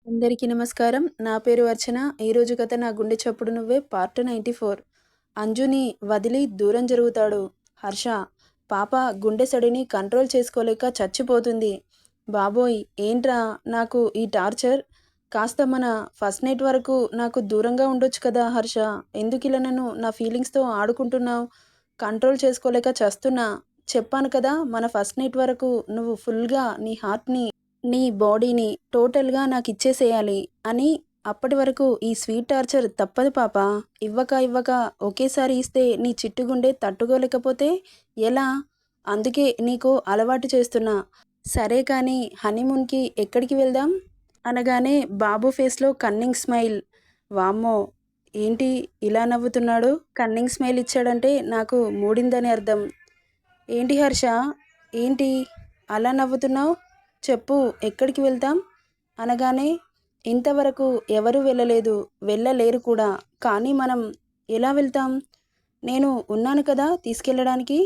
అందరికీ నమస్కారం. నా పేరు అర్చన. ఈరోజు కథ 'నా గుండె చప్పుడు నువ్వే' పార్ట్ 94. అంజుని వదిలి దూరం జరుగుతాడు హర్ష. పాప గుండె సడిని కంట్రోల్ చేసుకోలేక చచ్చిపోతుంది. బాబోయ్! ఏంట్రా నాకు ఈ టార్చర్? కాస్త మన ఫస్ట్ నైట్ వరకు నాకు దూరంగా ఉండొచ్చు కదా హర్ష. ఎందుకిలా నన్ను నా ఫీలింగ్స్‌తో ఆడుకుంటున్నావు? కంట్రోల్ చేసుకోలేక చస్తున్నా. చెప్పాను కదా మన ఫస్ట్ నైట్ వరకు నువ్వు ఫుల్‌గా నీ హార్ట్‌ని, నీ బాడీని టోటల్‌గా నాకిచ్చేసేయాలి అని. అప్పటి వరకు ఈ స్వీట్ టార్చర్ తప్పదు పాపా. ఇవ్వక ఒకేసారి ఇస్తే నీ చిట్టు గుండె తట్టుకోలేకపోతే ఎలా? అందుకే నీకు అలవాటు చేస్తున్నా. సరే కానీ హనీమూన్‌కి ఎక్కడికి వెళ్దాం? అనగానే బాబు ఫేస్‌లో కన్నింగ్ స్మైల్. వామ్మో! ఏంటి ఇలా నవ్వుతున్నాడు? కన్నింగ్ స్మైల్ ఇచ్చాడంటే నాకు మూడిందని అర్థం. ఏంటి హర్ష? ఏంటి అలా నవ్వుతున్నావు? చెప్పు ఎక్కడికి వెళ్తాం? అనగానే ఇంతవరకు ఎవరూ వెళ్ళలేదు, వెళ్ళలేరు కూడా. కానీ మనం ఎలా వెళ్తాం? నేను ఉన్నాను కదా తీసుకెళ్ళడానికి.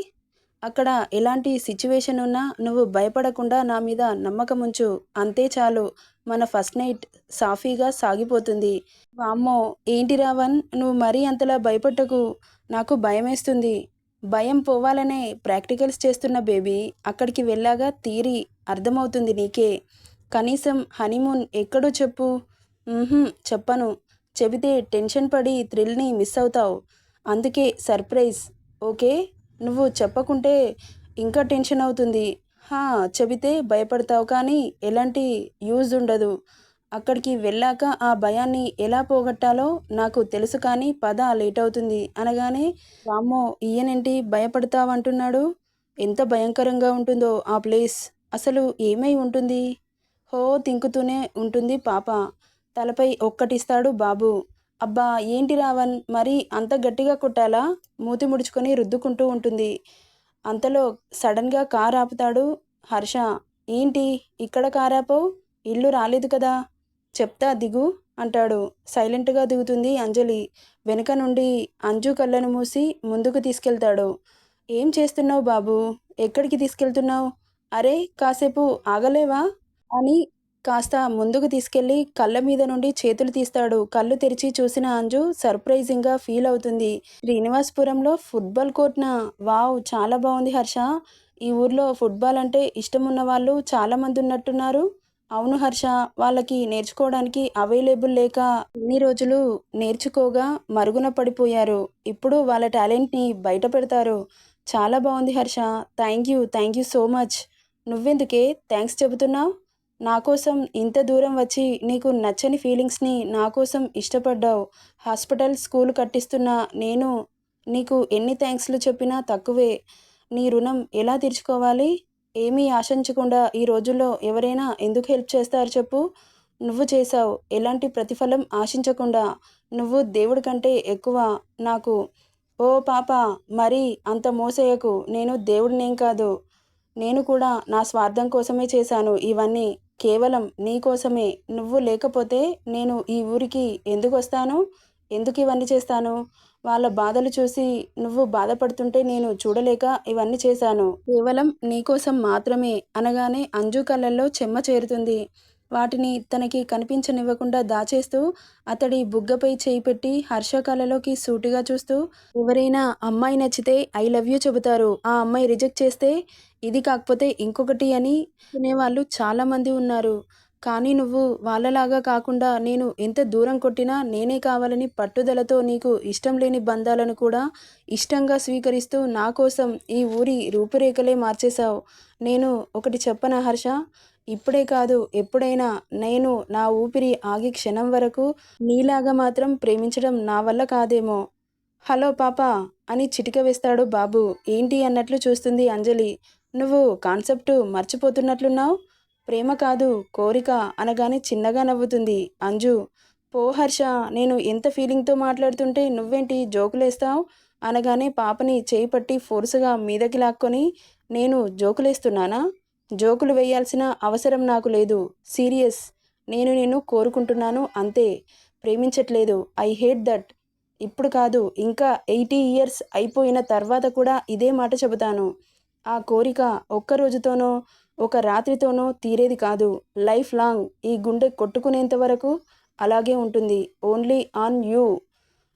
అక్కడ ఎలాంటి సిచ్యువేషన్ ఉన్నా నువ్వు భయపడకుండా నా మీద నమ్మకం ఉంచు. అంతే చాలు. మన ఫస్ట్ నైట్ సాఫీగా సాగిపోతుంది. వామ్మో! ఏంటి రావణ్ నువ్వు మరీ అంతలా భయపడకు. నాకు భయమేస్తుంది. భయం పోవాలనే ప్రాక్టికల్స్ చేస్తున్న బేబీ. అక్కడికి వెళ్ళాగా తీరి అర్థమవుతుంది నీకే. కనీసం హనీమూన్ ఎక్కడో చెప్పు. చెప్పను. చెబితే టెన్షన్ పడి థ్రిల్ని మిస్ అవుతావు. అందుకే సర్ప్రైజ్. ఓకే. నువ్వు చెప్పకుంటే ఇంకా టెన్షన్ అవుతుంది. హా, చెబితే భయపడతావు కానీ ఎలాంటి యూజ్ ఉండదు. అక్కడికి వెళ్ళాక ఆ భయాన్ని ఎలా పోగొట్టాలో నాకు తెలుసు కానీ పద లేట్ అవుతుంది అనగానే, వామ్మో! ఈయనేంటి భయపడతావంటున్నాడు? ఎంత భయంకరంగా ఉంటుందో ఆ ప్లేస్. అసలు ఏమై ఉంటుంది? హో తింకుతూనే ఉంటుంది పాప. తలపై ఒక్కటిస్తాడు బాబు. అబ్బా! ఏంటి రావణ్ మరీ అంత గట్టిగా కొట్టాలా? మూతి ముడుచుకొని రుద్దుకుంటూ ఉంటుంది. అంతలో సడన్‌గా కారు ఆపుతాడు హర్ష. ఏంటి ఇక్కడ కారాపావు? ఇల్లు రాలేదు కదా! చెప్తా దిగు అంటాడు. సైలెంట్‌గా దిగుతుంది అంజలి. వెనుక నుండి అంజు కళ్ళను మూసి ముందుకు తీసుకెళ్తాడు. ఏం చేస్తున్నావు బాబూ? ఎక్కడికి తీసుకెళ్తున్నావు? అరే కాసేపు ఆగలేవా? అని కాస్త ముందుకు తీసుకెళ్ళి కళ్ళ మీద నుండి చేతులు తీస్తాడు. కళ్ళు తెరిచి చూసిన అంజు సర్ప్రైజింగ్‌గా ఫీల్ అవుతుంది. శ్రీనివాసపురంలో ఫుట్‌బాల్ కోర్ట్‌నా? వావ్! చాలా బావుంది హర్ష. ఈ ఊర్లో ఫుట్‌బాల్ అంటే ఇష్టమున్న వాళ్ళు చాలామంది ఉన్నట్టున్నారు. అవును హర్ష. వాళ్ళకి నేర్చుకోవడానికి అవైలబుల్ లేక ఇన్ని రోజులు నేర్చుకోగా మరుగున పడిపోయారు. ఇప్పుడు వాళ్ళ టాలెంట్‌ని బయట పెడతారు. చాలా బావుంది Harsha. Thank you so much. నువ్వెందుకే థాంక్స్ చెబుతున్నావు? నా కోసం ఇంత దూరం వచ్చి నీకు నచ్చని ఫీలింగ్స్‌ని నా కోసం ఇష్టపడ్డావు. హాస్పిటల్, స్కూల్ కట్టిస్తున్న నేను నీకు ఎన్ని థాంక్స్‌లు చెప్పినా తక్కువే. నీ రుణం ఎలా తీర్చుకోవాలి? ఏమీ ఆశించకుండా ఈ రోజుల్లో ఎవరైనా ఎందుకు హెల్ప్ చేస్తారు చెప్పు? నువ్వు చేశావు. ఎలాంటి ప్రతిఫలం ఆశించకుండా. నువ్వు దేవుడి కంటే ఎక్కువ నాకు. ఓ పాపా! మరీ అంత మోసేయకు. నేను దేవుడినేం కాదు. నేను కూడా నా స్వార్థం కోసమే చేశాను ఇవన్నీ. కేవలం నీ కోసమే. నువ్వు లేకపోతే నేను ఈ ఊరికి ఎందుకొస్తాను? ఎందుకివన్నీ చేస్తాను? వాళ్ళ బాధలు చూసి నువ్వు బాధపడుతుంటే నేను చూడలేక ఇవన్నీ చేశాను. కేవలం నీకోసం మాత్రమే అనగానే అంజు కళ్ళల్లో చెమ్మ చేరుతుంది. వాటిని తనకి కనిపించనివ్వకుండా దాచేస్తూ అతడి బుగ్గపై చేయి పెట్టి హర్ష కళ్ళలోకి సూటిగా చూస్తూ, ఎవరైనా అమ్మాయి నచ్చితే ఐ లవ్ యూ చెబుతారు. ఆ అమ్మాయి రిజెక్ట్ చేస్తే ఇది కాకపోతే ఇంకొకటి అని అనేవాళ్ళు చాలామంది ఉన్నారు. కానీ నువ్వు వాళ్ళలాగా కాకుండా నేను ఎంత దూరం కొట్టినా నేనే కావాలని పట్టుదలతో నీకు ఇష్టం లేని బంధాలను కూడా ఇష్టంగా స్వీకరిస్తూ నా కోసం ఈ ఊరి రూపురేఖలే మార్చేశావు. నేను ఒకటి చెప్పనా హర్ష? ఇప్పుడే కాదు ఎప్పుడైనా నేను నా ఊపిరి ఆగే క్షణం వరకు నీలాగా మాత్రం ప్రేమించడం నా వల్ల కాదేమో. హలో పాపా! అని చిటిక వేస్తాడు బాబు. ఏంటి అన్నట్లు చూస్తుంది అంజలి. నువ్వు కాన్సెప్టు మర్చిపోతున్నట్లున్నావు. ప్రేమ కాదు కోరిక అనగానే చిన్నగా నవ్వుతుంది అంజు. పో హర్ష, నేను ఎంత ఫీలింగ్‌తో మాట్లాడుతుంటే నువ్వేంటి జోకులేస్తావు? అనగానే పాపని చేయి పట్టి ఫోర్సుగా మీదకి లాక్కొని, నేను జోకులేస్తున్నానా? జోకులు వేయాల్సిన అవసరం నాకు లేదు. సీరియస్. నేను నిన్ను కోరుకుంటున్నాను అంతే. ప్రేమించట్లేదు. I hate that. ఇప్పుడు కాదు ఇంకా 80 ఇయర్స్ అయిపోయిన తర్వాత కూడా ఇదే మాట చెబుతాను. ఆ కోరిక ఒక్క రోజుతోనో, ఒక రాత్రితోనో తీరేది కాదు. లైఫ్ లాంగ్ ఈ గుండె కొట్టుకునేంత వరకు అలాగే ఉంటుంది. Only on you.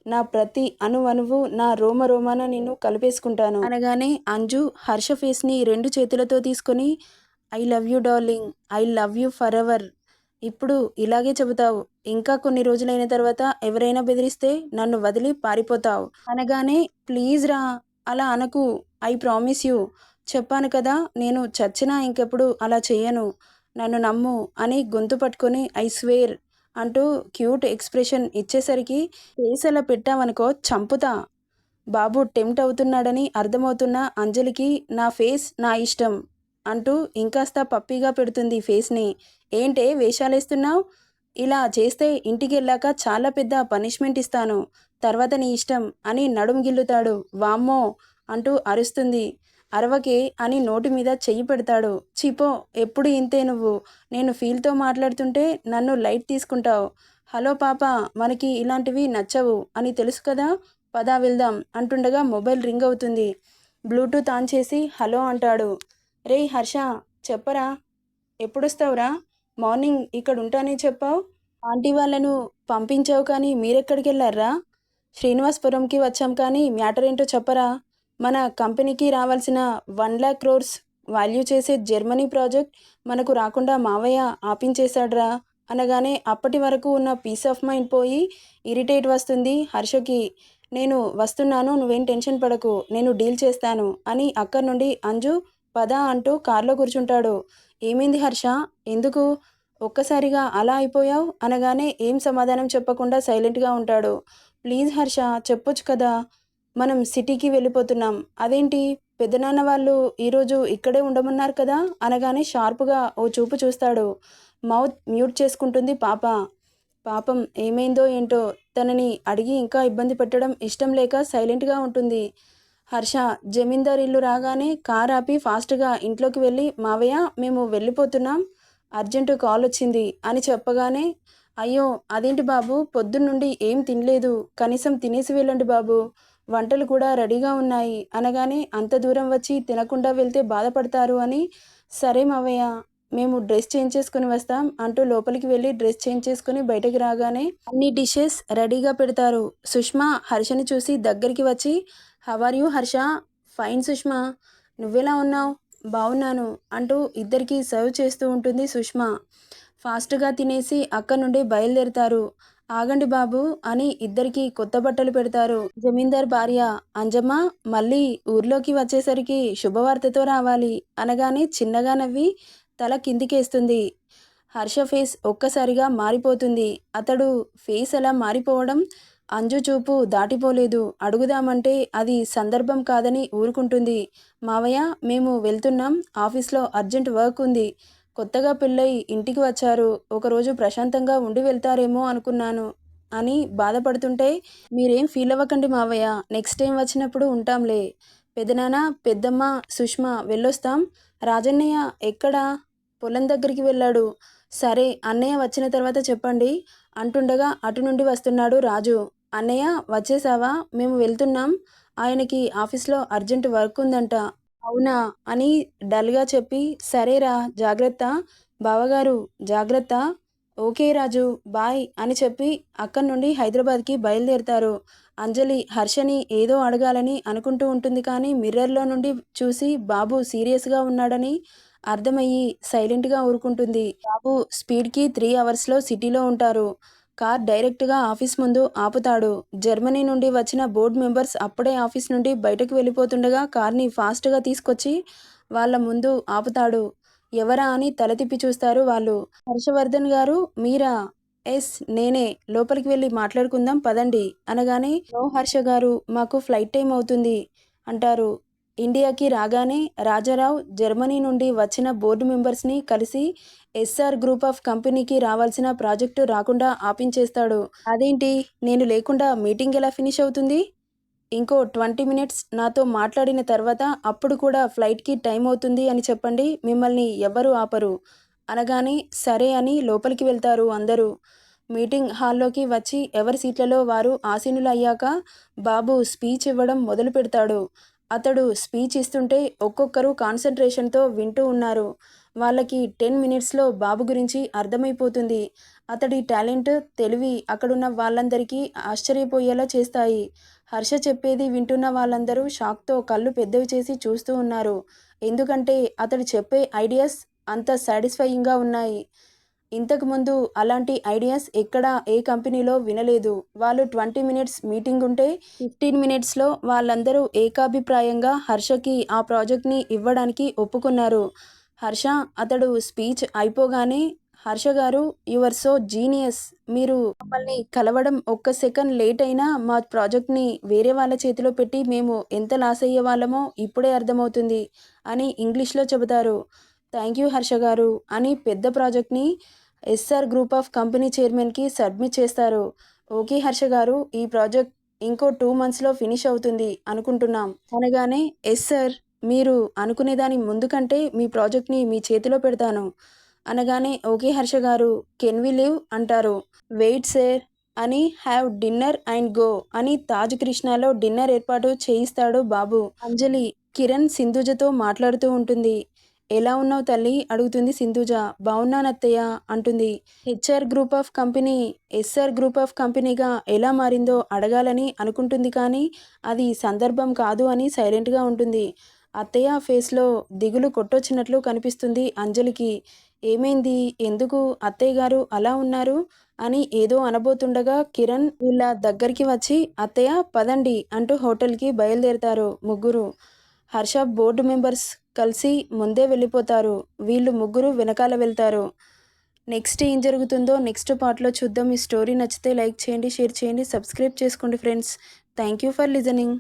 నా ప్రతి అణువణువు, నా రోమరోమాన నిన్ను కలిపేసుకుంటాను అనగానే అంజు హర్ష ఫేస్ని 2 చేతులతో తీసుకొని I love you darling. I love you forever. ఇప్పుడు ఇలాగే చెబుతావు. ఇంకా కొన్ని రోజులైన తర్వాత ఎవరైనా బెదిరిస్తే నన్ను వదిలి పారిపోతావు అనగానే ప్లీజ్ రా అలా అనకు. I promise you. చెప్పాను కదా నేను చచ్చినా ఇంకెప్పుడు అలా చెయ్యను. నన్ను నమ్ము అని గొంతు పట్టుకొని ఐ స్వేర్ అంటూ క్యూట్ ఎక్స్ప్రెషన్ ఇచ్చేసరికి ఫేస్ అలా పెట్టావనుకో చంపుతా. బాబు టెంప్ట్ అవుతున్నాడని అర్థమవుతున్న అంజలికి నా ఫేస్ నా ఇష్టం అంటూ ఇంకాస్త పప్పీగా పెడుతుంది ఫేస్ని. ఏంటే వేషాలేస్తున్నావు? ఇలా చేస్తే ఇంటికి వెళ్ళాక చాలా పెద్ద పనిష్మెంట్ ఇస్తాను. తర్వాత నీ ఇష్టం అని నడుం గిల్లుతాడు. వామ్మో అంటూ అరుస్తుంది. అరవకే అని నోటి మీద చెయ్యి పెడతాడు. చిపో ఎప్పుడు ఇంతే నువ్వు. నేను ఫీల్తో మాట్లాడుతుంటే నన్ను లైట్ తీసుకుంటావు. హలో పాప, మనకి ఇలాంటివి నచ్చవు అని తెలుసు కదా, పదా వెళ్దాం అంటుండగా మొబైల్ రింగ్ అవుతుంది. బ్లూటూత్ ఆన్ చేసి హలో అంటాడు. రేయ్ హర్ష, చెప్పరా, ఎప్పుడొస్తావురా? మార్నింగ్ ఇక్కడ ఉంటానని చెప్పావు. ఆంటీ వాళ్ళను పంపించావు కానీ మీరెక్కడికి వెళ్ళారా? శ్రీనివాసపురంకి వచ్చాం కానీ మ్యాటర్ ఏంటో చెప్పరా? మన కంపెనీకి రావాల్సిన 1,00,000 crores వాల్యూ చేసే జర్మనీ ప్రాజెక్ట్ మనకు రాకుండా మావయ్య ఆపించేశాడ్రా అనగానే అప్పటి వరకు ఉన్న పీస్ ఆఫ్ మైండ్ పోయి ఇరిటేట్ వస్తుంది హర్షకి. నేను వస్తున్నాను, నువ్వేం టెన్షన్ పడకు, నేను డీల్ చేస్తాను అని అక్కడి నుండి అంజు పద అంటూ కార్లో కూర్చుంటాడు. ఏమైంది హర్ష, ఎందుకు ఒక్కసారిగా అలా అయిపోయావు అనగానే ఏం సమాధానం చెప్పకుండా సైలెంట్గా ఉంటాడు. ప్లీజ్ హర్ష, చెప్పొచ్చు కదా, మనం సిటీకి వెళ్ళిపోతున్నాం. అదేంటి, పెద్దనాన్న వాళ్ళు ఈరోజు ఇక్కడే ఉండమన్నారు కదా అనగానే షార్ప్గా ఓ చూపు చూస్తాడు. మౌత్ మ్యూట్ చేసుకుంటుంది పాప. పాపం ఏమైందో ఏంటో, తనని అడిగి ఇంకా ఇబ్బంది పెట్టడం ఇష్టం లేక సైలెంట్గా ఉంటుంది. హర్ష జమీందార్ ఇల్లు రాగానే కార్ ఆపి ఫాస్ట్గా ఇంట్లోకి వెళ్ళి మావయ్య మేము వెళ్ళిపోతున్నాం, అర్జెంటు కాల్ వచ్చింది అని చెప్పగానే అయ్యో అదేంటి బాబు, పొద్దున్నుండి ఏం తినలేదు, కనీసం తినేసి వెళ్ళండి బాబు, వంటలు కూడా రెడీగా ఉన్నాయి అనగానే అంత దూరం వచ్చి తినకుండా వెళ్తే బాధపడతారు అని సరే మావయ్య మేము డ్రెస్ చేంజ్ చేసుకుని వస్తాం అంటూ లోపలికి వెళ్ళి డ్రెస్ చేంజ్ చేసుకుని బయటకు రాగానే అన్ని డిషెస్ రెడీగా పెడతారు. సుష్మా హర్షని చూసి దగ్గరికి వచ్చి how are you Harsha? Fine Sushma, నువ్వెలా ఉన్నావు? బాగున్నాను అంటూ ఇద్దరికి సర్వ్ చేస్తూ ఉంటుంది సుష్మా. ఫాస్ట్గా తినేసి అక్కడి నుండి బయలుదేరుతారు. ఆగండి బాబు అని ఇద్దరికి కొత్త బట్టలు పెడతారు. జమీందార్ భార్య అంజమ్మ మళ్ళీ ఊర్లోకి వచ్చేసరికి శుభవార్తతో రావాలి అనగానే చిన్నగా నవ్వి తల కిందికేస్తుంది. హర్ష ఫేస్ ఒక్కసారిగా మారిపోతుంది. అతడు ఫేస్ అలా మారిపోవడం అంజు చూపు దాటిపోలేదు. అడుగుదామంటే అది సందర్భం కాదని ఊరుకుంటుంది. మావయ్య మేము వెళ్తున్నాం, ఆఫీస్లో అర్జెంట్ వర్క్ ఉంది. కొత్తగా పెళ్ళై ఇంటికి వచ్చారు, ఒకరోజు ప్రశాంతంగా ఉండి వెళ్తారేమో అనుకున్నాను అని బాధపడుతుంటే మీరేం ఫీల్ అవ్వకండి మావయ్య, నెక్స్ట్ టైం వచ్చినప్పుడు ఉంటాంలే. పెదనాన్న పెద్దమ్మ సుష్మా వెళ్ళొస్తాం. రాజన్నయ్య ఎక్కడా? పొలం దగ్గరికి వెళ్ళాడు. సరే అన్నయ్య వచ్చిన తర్వాత చెప్పండి అంటుండగా అటు నుండి వస్తున్నాడు రాజు. అన్నయ్య వచ్చేసావా? మేము వెళ్తున్నాం, ఆయనకి ఆఫీస్లో అర్జెంట్ వర్క్ ఉందంట. అవునా అని డల్గా చెప్పి సరేరా జాగ్రత్త, బావగారు జాగ్రత్త, ఓకే రాజు బాయ్ అని చెప్పి అక్కడి నుండి హైదరాబాద్కి బయలుదేరుతారు. అంజలి హర్షని ఏదో అడగాలని అనుకుంటూ ఉంటుంది కానీ మిర్రర్లో నుండి చూసి బాబు సీరియస్గా ఉన్నాడని అర్థమయ్యి సైలెంట్గా ఊరుకుంటుంది. బాబు స్పీడ్కి 3 అవర్స్లో సిటీలో ఉంటారు. కార్ డైరెక్ట్గా ఆఫీస్ ముందు ఆపుతాడు. జర్మనీ నుండి వచ్చిన బోర్డు మెంబర్స్ అప్పుడే ఆఫీస్ నుండి బయటకు వెళ్ళిపోతుండగా కార్ని ఫాస్ట్గా తీసుకొచ్చి వాళ్ళ ముందు ఆపుతాడు. ఎవరా అని తల తిప్పి చూస్తారు వాళ్ళు. హర్షవర్ధన్ గారు మీరా? ఎస్ నేనే, లోపలికి వెళ్ళి మాట్లాడుకుందాం పదండి అనగానే నో హర్ష గారు, మాకు ఫ్లైట్ టైం అవుతుంది అంటారు. ఇండియాకి రాగానే రాజారావు జర్మనీ నుండి వచ్చిన బోర్డు మెంబర్స్ని కలిసి ఎస్ఆర్ గ్రూప్ ఆఫ్ కంపెనీకి రావాల్సిన ప్రాజెక్టు రాకుండా ఆపించేస్తాడు. అదేంటి, నేను లేకుండా మీటింగ్ ఎలా ఫినిష్ అవుతుంది? ఇంకో 20 మినిట్స్ నాతో మాట్లాడిన తర్వాత అప్పుడు కూడా ఫ్లైట్కి టైం అవుతుంది అని చెప్పండి, మిమ్మల్ని ఎవ్వరూ ఆపరు అనగానే సరే అని లోపలికి వెళ్తారు అందరూ. మీటింగ్ హాల్లోకి వచ్చి ఎవరి సీట్లలో వారు ఆసీనులు అయ్యాక బాబు స్పీచ్ ఇవ్వడం మొదలు పెడతాడు. అతడు స్పీచ్ ఇస్తుంటే ఒక్కొక్కరు కాన్సన్ట్రేషన్తో వింటూ ఉన్నారు. వాళ్ళకి 10 మినిట్స్లో బాబు గురించి అర్థమైపోతుంది. అతడి టాలెంట్, తెలివి అక్కడున్న వాళ్ళందరికీ ఆశ్చర్యపోయేలా చేస్తాయి. హర్ష చెప్పేది వింటున్న వాళ్ళందరూ షాక్తో కళ్ళు పెద్దవి చేసి చూస్తూ ఉన్నారు. ఎందుకంటే అతడు చెప్పే ఐడియాస్ అంత సాటిస్ఫైయింగ్గా ఉన్నాయి. ఇంతకుముందు అలాంటి ఐడియాస్ ఎక్కడా ఏ కంపెనీలో వినలేదు. వాళ్ళు 20 మినిట్స్ మీటింగ్ ఉంటే 15 మినిట్స్లో వాళ్ళందరూ ఏకాభిప్రాయంగా హర్షకి ఆ ప్రాజెక్ట్ని ఇవ్వడానికి ఒప్పుకున్నారు. హర్ష అతడు స్పీచ్ అయిపోగానే, హర్ష గారు, యు ఆర్ సో జీనియస్. మీరు మమ్మల్ని కలవడం ఒక్క సెకండ్ లేట్ అయినా మా ప్రాజెక్ట్ని వేరే వాళ్ళ చేతిలో పెట్టి మేము ఎంత లాస్ అయ్యే వాళ్ళమో ఇప్పుడే అర్థమవుతుంది అని ఇంగ్లీష్లో చెబుతారు. థ్యాంక్ యూ హర్ష గారు అని పెద్ద ప్రాజెక్ట్ని ఎస్ఆర్ గ్రూప్ ఆఫ్ కంపెనీ చైర్మన్కి సబ్మిట్ చేస్తారు. ఓకే హర్ష గారు, ఈ ప్రాజెక్ట్ ఇంకో 2 మంత్స్లో ఫినిష్ అవుతుంది అనుకుంటున్నాం అనగానే, ఎస్ సార్, మీరు అనుకునే దాని ముందు కంటే మీ ప్రాజెక్ట్ని మీ చేతిలో పెడతాను అనగానే, ఓకే హర్ష గారు, కెన్ వి లీవ్ అంటారు. వెయిట్ సార్ అని హ్యావ్ డిన్నర్ అండ్ గో అని తాజ్ కృష్ణాలో డిన్నర్ ఏర్పాటు చేయిస్తాడు బాబు. అంజలి కిరణ్ సింధుజతో మాట్లాడుతూ ఉంటుంది. ఎలా ఉన్నావు తల్లి అడుగుతుంది సింధుజ. బాగున్నానత్తయ్య అంటుంది. HR group of company SR group of కంపెనీగా ఎలా మారిందో అడగాలని అనుకుంటుంది, కానీ అది సందర్భం కాదు అని సైలెంట్గా ఉంటుంది. అత్తయ్య ఫేస్లో దిగులు కొట్టొచ్చినట్లు కనిపిస్తుంది అంజలికి. ఏమైంది, ఎందుకు అత్తయ్య గారు అలా ఉన్నారు అని ఏదో అనబోతుండగా కిరణ్ వీళ్ళ దగ్గరికి వచ్చి, అత్తయ్య పదండి అంటూ హోటల్కి బయలుదేరతారు ముగ్గురు. హర్ష బోర్డు మెంబర్స్ కలిసి ముందే వెళ్ళిపోతారు. వీళ్ళు ముగ్గురు వెనకాల వెళ్తారు. నెక్స్ట్ ఏం జరుగుతుందో నెక్స్ట్ పార్ట్లో చూద్దాం. ఈ స్టోరీ నచ్చితే లైక్ చేయండి, షేర్ చేయండి, సబ్స్క్రైబ్ చేసుకోండి friends. Thank you for listening.